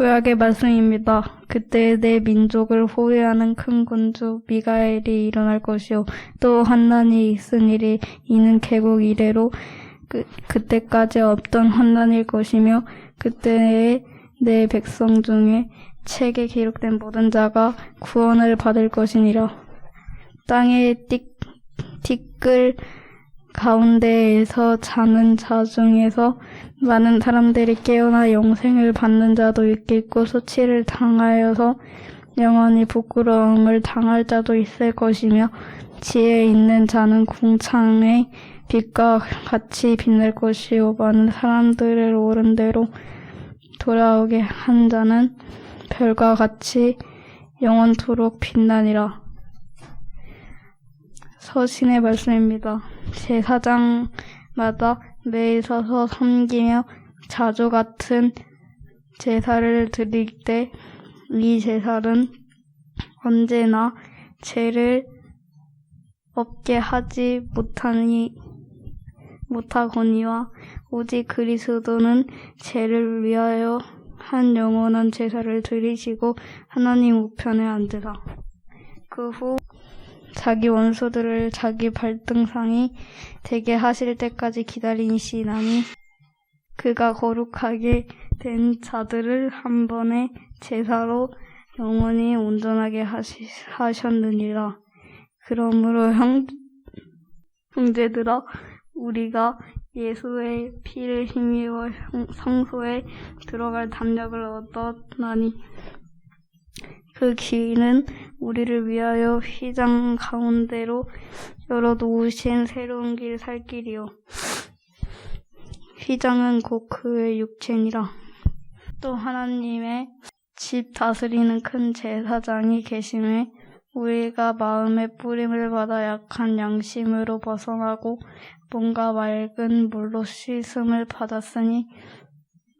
구약의 말씀입니다. 그때 내 민족을 호위하는 큰 군주 미가엘이 일어날 것이요 또 환난이 있으니리. 이는 개국 이래로 그때까지 없던 환난일 것이며 그때에 내 백성 중에 책에 기록된 모든 자가 구원을 받을 것이니라. 땅의 티끌 가운데에서 자는 자 중에서 많은 사람들이 깨어나 영생을 받는 자도 있겠고 수치를 당하여서 영원히 부끄러움을 당할 자도 있을 것이며 지혜 있는 자는 궁창의 빛과 같이 빛날 것이요 많은 사람들을 옳은 대로 돌아오게 한 자는 별과 같이 영원토록 빛나니라. 서신의 말씀입니다. 제사장마다 매일 서서 섬기며 자주 같은 제사를 드릴 때 이 제사는 언제나 죄를 없게 하지 못하거니와 오직 그리스도는 죄를 위하여 한 영원한 제사를 드리시고 하나님 우편에 앉으사 그 후 자기 원수들을 자기 발등상이 되게 하실 때까지 기다리시나니 그가 거룩하게 된 자들을 한 번의 제사로 영원히 온전하게 하셨느니라. 그러므로 형제들아 우리가 예수의 피를 힘입어 성소에 들어갈 담력을 얻었나니 그 길은 우리를 위하여 휘장 가운데로 열어놓으신 새로운 길 살 길이요 휘장은 곧 그의 육체니라. 또 하나님의 집 다스리는 큰 제사장이 계심에 우리가 마음의 뿌림을 받아 약한 양심으로 벗어나고 몸과 맑은 물로 씻음을 받았으니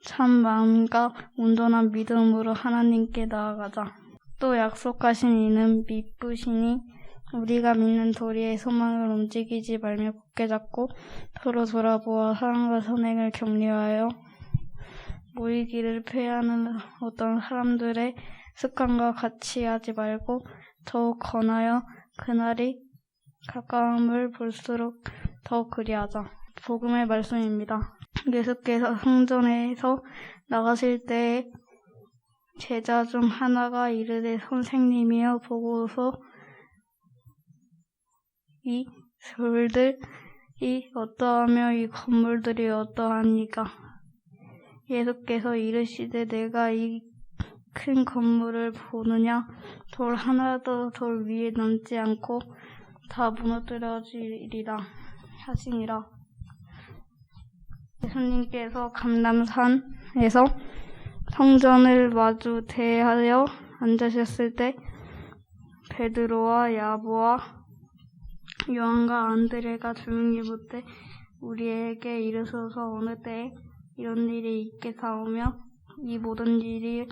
참 마음과 온전한 믿음으로 하나님께 나아가자. 또 약속하신 이는 미쁘시니 우리가 믿는 도리의 소망을 움직이지 말며 굳게 잡고 서로 돌아보아 사랑과 선행을 격려하여 모이기를 폐하는 어떤 사람들의 습관과 같이 하지 말고 더욱 권하여 그날이 가까움을 볼수록 더 그리하자. 복음의 말씀입니다. 예수께서 성전에서 나가실 때에 제자 중 하나가 이르되 선생님이여 보고서 이 돌들이 어떠하며 이 건물들이 어떠하니까. 예수께서 이르시되 내가 이 큰 건물을 보느냐. 돌 하나도 돌 위에 남지 않고 다 무너뜨려지리라 하시니라. 예수님께서 감람산에서 성전을 마주 대하여 앉으셨을 때 베드로와 야고보와 요한과 안드레가 조용히 묻되 우리에게 이르소서 어느 때에 이런 일이 있겠사오며 이 모든 일이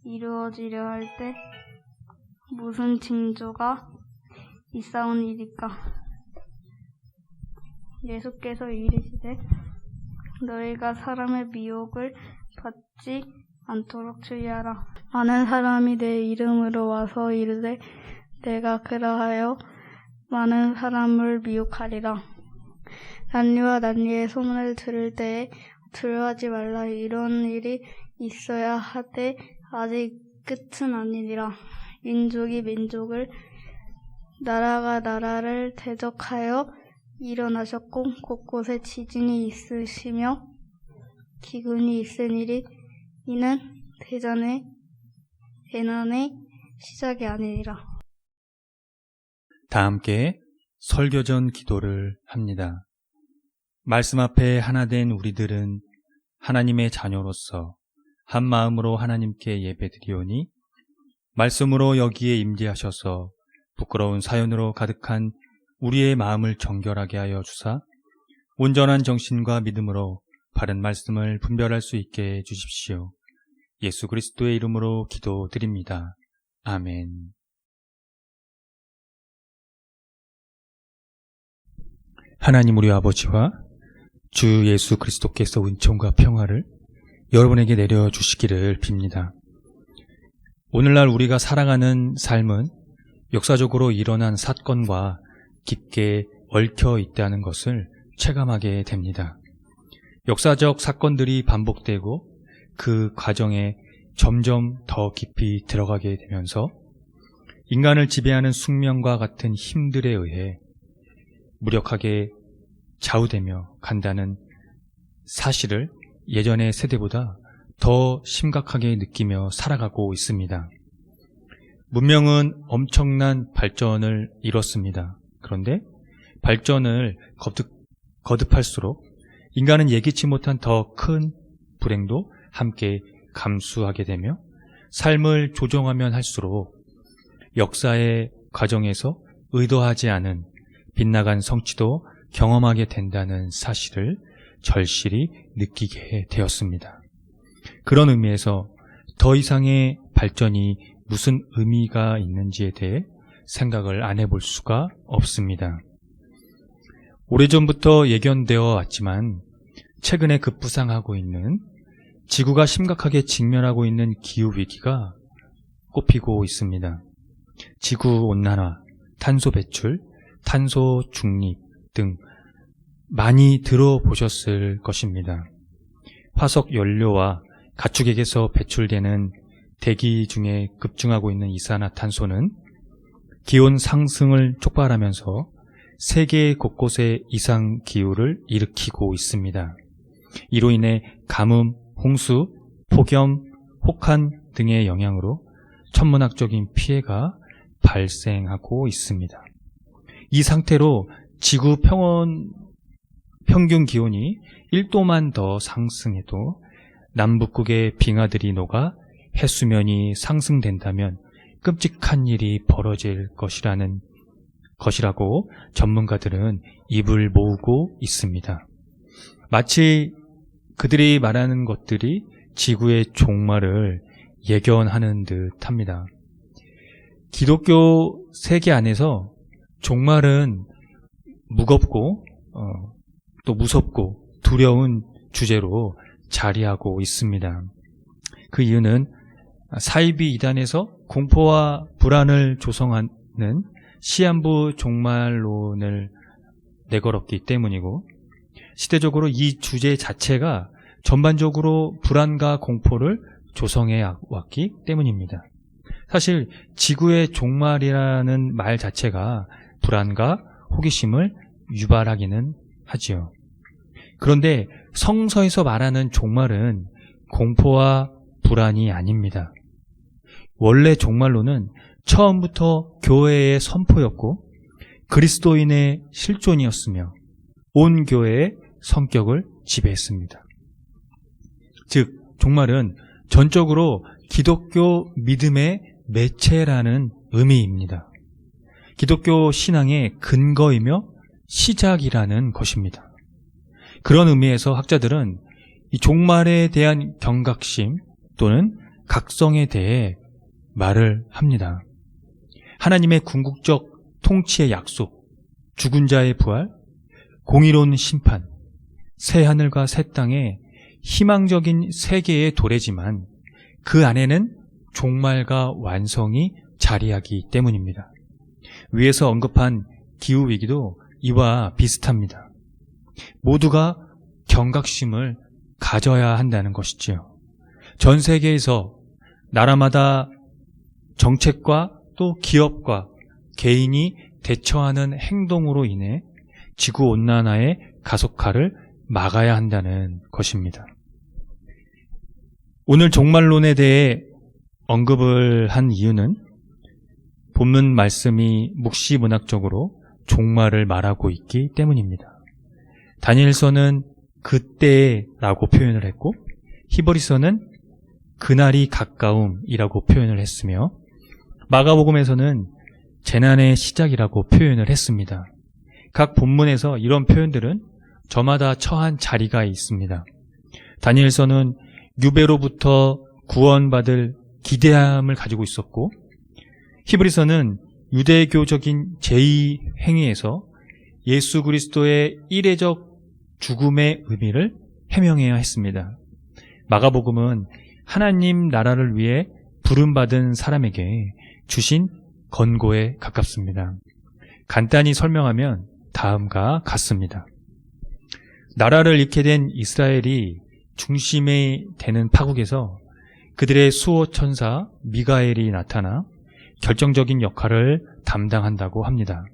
이루어지려 할 때 무슨 징조가 있사오니이까. 예수께서 이르시되 너희가 사람의 미혹을 받지 않도록 주의하라. 많은 사람이 내 이름으로 와서 이르되 내가 그러하여 많은 사람을 미혹하리라. 난리와 난리의 소문을 들을 때에 두려워하지 말라. 이런 일이 있어야 하되 아직 끝은 아니니라. 민족이 민족을 나라가 나라를 대적하여 일어나셨고 곳곳에 지진이 있으시며 기근이 있으니리. 이는 대난의 시작이 아니니라. 다 함께 설교전 기도를 합니다. 말씀 앞에 하나 된 우리들은 하나님의 자녀로서 한 마음으로 하나님께 예배드리오니 말씀으로 여기에 임재하셔서 부끄러운 사연으로 가득한 우리의 마음을 정결하게 하여 주사 온전한 정신과 믿음으로 바른 말씀을 분별할 수 있게 해주십시오. 예수 그리스도의 이름으로 기도드립니다. 아멘. 하나님 우리 아버지와 주 예수 그리스도께서 은총과 평화를 여러분에게 내려주시기를 빕니다. 오늘날 우리가 살아가는 삶은 역사적으로 일어난 사건과 깊게 얽혀 있다는 것을 체감하게 됩니다. 역사적 사건들이 반복되고 그 과정에 점점 더 깊이 들어가게 되면서 인간을 지배하는 숙명과 같은 힘들에 의해 무력하게 좌우되며 간다는 사실을 예전의 세대보다 더 심각하게 느끼며 살아가고 있습니다. 문명은 엄청난 발전을 이뤘습니다. 그런데 발전을 거듭할수록 인간은 예기치 못한 더 큰 불행도 함께 감수하게 되며 삶을 조정하면 할수록 역사의 과정에서 의도하지 않은 빗나간 성취도 경험하게 된다는 사실을 절실히 느끼게 되었습니다. 그런 의미에서 더 이상의 발전이 무슨 의미가 있는지에 대해 생각을 안 해볼 수가 없습니다. 오래전부터 예견되어 왔지만 최근에 급부상하고 있는 지구가 심각하게 직면하고 있는 기후위기가 꼽히고 있습니다. 지구온난화, 탄소 배출, 탄소 중립 등 많이 들어보셨을 것입니다. 화석 연료와 가축에게서 배출되는 대기 중에 급증하고 있는 이산화탄소는 기온 상승을 촉발하면서 세계 곳곳에 이상기후를 일으키고 있습니다. 이로 인해 가뭄, 홍수, 폭염, 혹한 등의 영향으로 천문학적인 피해가 발생하고 있습니다. 이 상태로 지구 평균 기온이 1도만 더 상승해도 남북극의 빙하들이 녹아 해수면이 상승된다면 끔찍한 일이 벌어질 것이라고 전문가들은 입을 모으고 있습니다. 마치 그들이 말하는 것들이 지구의 종말을 예견하는 듯 합니다. 기독교 세계 안에서 종말은 무겁고 또 무섭고 두려운 주제로 자리하고 있습니다. 그 이유는 사이비 이단에서 공포와 불안을 조성하는 시한부 종말론을 내걸었기 때문이고, 시대적으로 이 주제 자체가 전반적으로 불안과 공포를 조성해 왔기 때문입니다. 사실 지구의 종말이라는 말 자체가 불안과 호기심을 유발하기는 하지요. 그런데 성서에서 말하는 종말은 공포와 불안이 아닙니다. 원래 종말론은 처음부터 교회의 선포였고 그리스도인의 실존이었으며 온 교회의 성격을 지배했습니다. 즉, 종말은 전적으로 기독교 믿음의 매체라는 의미입니다. 기독교 신앙의 근거이며 시작이라는 것입니다. 그런 의미에서 학자들은 이 종말에 대한 경각심 또는 각성에 대해 말을 합니다. 하나님의 궁극적 통치의 약속, 죽은 자의 부활, 공의로운 심판, 새 하늘과 새 땅의 희망적인 세계의 도래지만 그 안에는 종말과 완성이 자리하기 때문입니다. 위에서 언급한 기후위기도 이와 비슷합니다. 모두가 경각심을 가져야 한다는 것이지요. 전 세계에서 나라마다 정책과 또 기업과 개인이 대처하는 행동으로 인해 지구온난화의 가속화를 막아야 한다는 것입니다. 오늘 종말론에 대해 언급을 한 이유는 본문 말씀이 묵시문학적으로 종말을 말하고 있기 때문입니다. 다니엘서는 그때라고 표현을 했고 히브리서는 그날이 가까움이라고 표현을 했으며 마가복음에서는 재난의 시작이라고 표현을 했습니다. 각 본문에서 이런 표현들은 저마다 처한 자리가 있습니다. 다니엘서는 유배로부터 구원받을 기대함을 가지고 있었고 히브리서는 유대교적인 제2행위에서 예수 그리스도의 이례적 죽음의 의미를 해명해야 했습니다. 마가복음은 하나님 나라를 위해 부름받은 사람에게 주신 권고에 가깝습니다. 간단히 설명하면 다음과 같습니다. 나라를 잃게 된 이스라엘이 중심이 되는 파국에서 그들의 수호 천사 미가엘이 나타나 결정적인 역할을 담당한다고 합니다.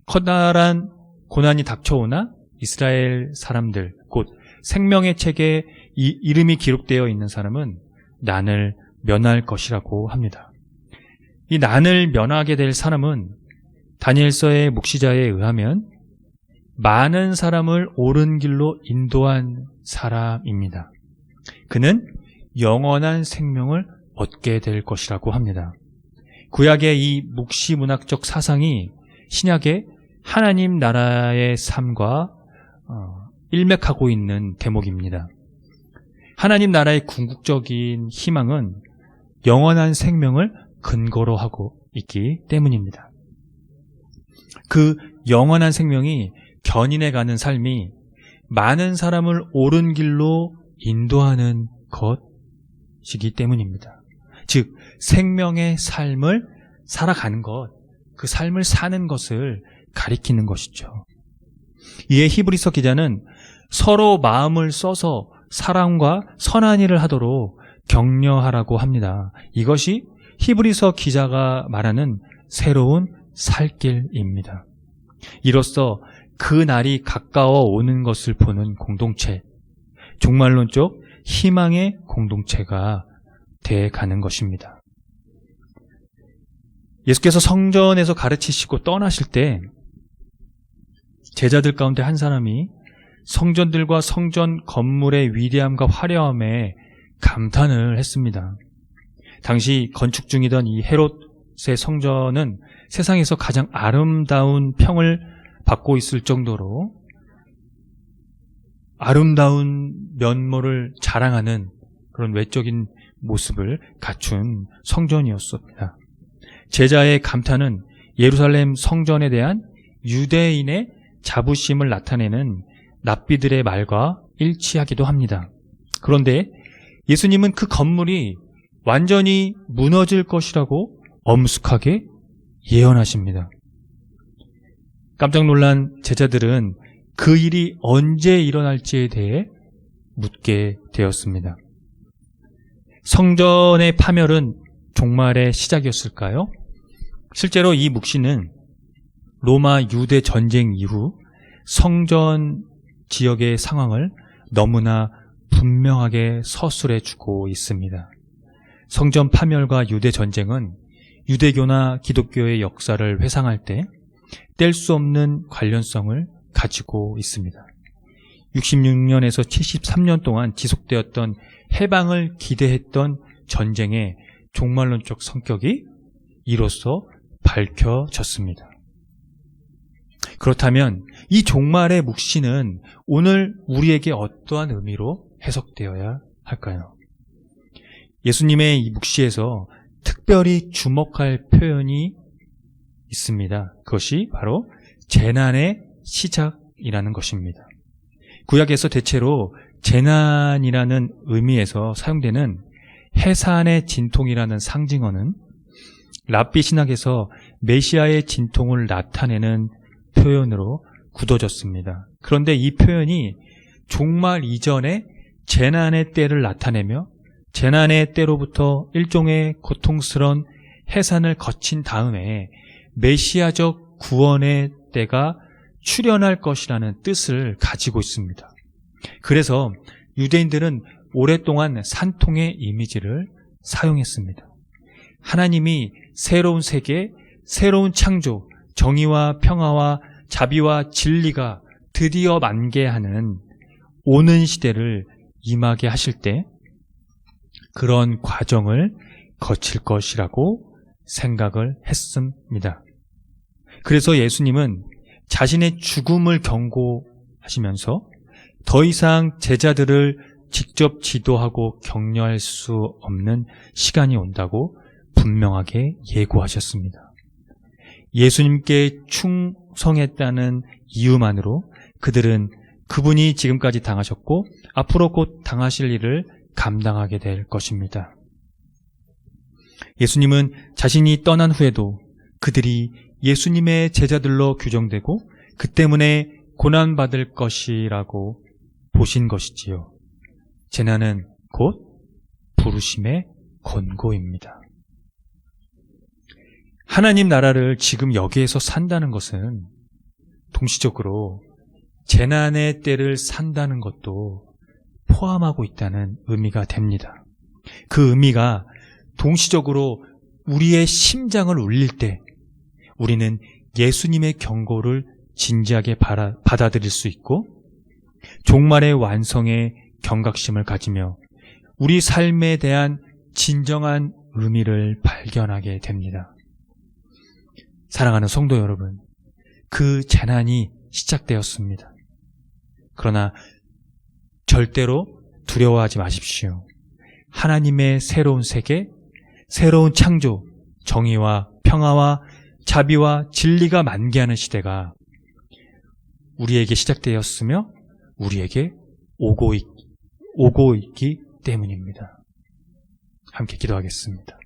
커다란 고난이 닥쳐오나 이스라엘 사람들, 곧 생명의 책에 이 이름이 기록되어 있는 사람은 난을 면할 것이라고 합니다. 이 난을 면하게 될 사람은 다니엘서의 묵시자에 의하면 많은 사람을 옳은 길로 인도한 사람입니다. 그는 영원한 생명을 얻게 될 것이라고 합니다. 구약의 이 묵시문학적 사상이 신약의 하나님 나라의 삶과 일맥하고 있는 대목입니다. 하나님 나라의 궁극적인 희망은 영원한 생명을 근거로 하고 있기 때문입니다. 그 영원한 생명이 견인해 가는 삶이 많은 사람을 옳은 길로 인도하는 것이기 때문입니다. 즉, 생명의 삶을 살아가는 것, 그 삶을 사는 것을 가리키는 것이죠. 이에 히브리서 기자는 서로 마음을 써서 사랑과 선한 일을 하도록 격려하라고 합니다. 이것이 히브리서 기자가 말하는 새로운 살길입니다. 이로써 그 날이 가까워 오는 것을 보는 공동체, 종말론적 희망의 공동체가 돼 가는 것입니다. 예수께서 성전에서 가르치시고 떠나실 때 제자들 가운데 한 사람이 성전들과 성전 건물의 위대함과 화려함에 감탄을 했습니다. 당시 건축 중이던 이 헤롯의 성전은 세상에서 가장 아름다운 평을 받고 있을 정도로 아름다운 면모를 자랑하는 그런 외적인 모습을 갖춘 성전이었습니다. 제자의 감탄은 예루살렘 성전에 대한 유대인의 자부심을 나타내는 랍비들의 말과 일치하기도 합니다. 그런데 예수님은 그 건물이 완전히 무너질 것이라고 엄숙하게 예언하십니다. 깜짝 놀란 제자들은 그 일이 언제 일어날지에 대해 묻게 되었습니다. 성전의 파멸은 종말의 시작이었을까요? 실제로 이 묵시는 로마 유대 전쟁 이후 성전 지역의 상황을 너무나 분명하게 서술해 주고 있습니다. 성전 파멸과 유대 전쟁은 유대교나 기독교의 역사를 회상할 때 뗄 수 없는 관련성을 가지고 있습니다. 66년에서 73년 동안 지속되었던 해방을 기대했던 전쟁의 종말론적 성격이 이로써 밝혀졌습니다. 그렇다면 이 종말의 묵시는 오늘 우리에게 어떠한 의미로 해석되어야 할까요? 예수님의 이 묵시에서 특별히 주목할 표현이 있습니다. 그것이 바로 재난의 시작이라는 것입니다. 구약에서 대체로 재난이라는 의미에서 사용되는 해산의 진통이라는 상징어는 랍비 신학에서 메시아의 진통을 나타내는 표현으로 굳어졌습니다. 그런데 이 표현이 종말 이전에 재난의 때를 나타내며 재난의 때로부터 일종의 고통스러운 해산을 거친 다음에 메시아적 구원의 때가 출현할 것이라는 뜻을 가지고 있습니다. 그래서 유대인들은 오랫동안 산통의 이미지를 사용했습니다. 하나님이 새로운 세계, 새로운 창조, 정의와 평화와 자비와 진리가 드디어 만개하는 오는 시대를 임하게 하실 때 그런 과정을 거칠 것이라고 생각을 했습니다. 그래서 예수님은 자신의 죽음을 경고하시면서 더 이상 제자들을 직접 지도하고 격려할 수 없는 시간이 온다고 분명하게 예고하셨습니다. 예수님께 충성했다는 이유만으로 그들은 그분이 지금까지 당하셨고 앞으로 곧 당하실 일을 감당하게 될 것입니다. 예수님은 자신이 떠난 후에도 그들이 예수님의 제자들로 규정되고 그 때문에 고난받을 것이라고 보신 것이지요. 재난은 곧 부르심의 권고입니다. 하나님 나라를 지금 여기에서 산다는 것은 동시적으로 재난의 때를 산다는 것도 포함하고 있다는 의미가 됩니다. 그 의미가 동시적으로 우리의 심장을 울릴 때 우리는 예수님의 경고를 진지하게 받아들일 수 있고 종말의 완성의 경각심을 가지며 우리 삶에 대한 진정한 의미를 발견하게 됩니다. 사랑하는 성도 여러분, 그 재난이 시작되었습니다. 그러나 절대로 두려워하지 마십시오. 하나님의 새로운 세계, 새로운 창조, 정의와 평화와 자비와 진리가 만개하는 시대가 우리에게 시작되었으며 우리에게 오고 있기 때문입니다. 함께 기도하겠습니다.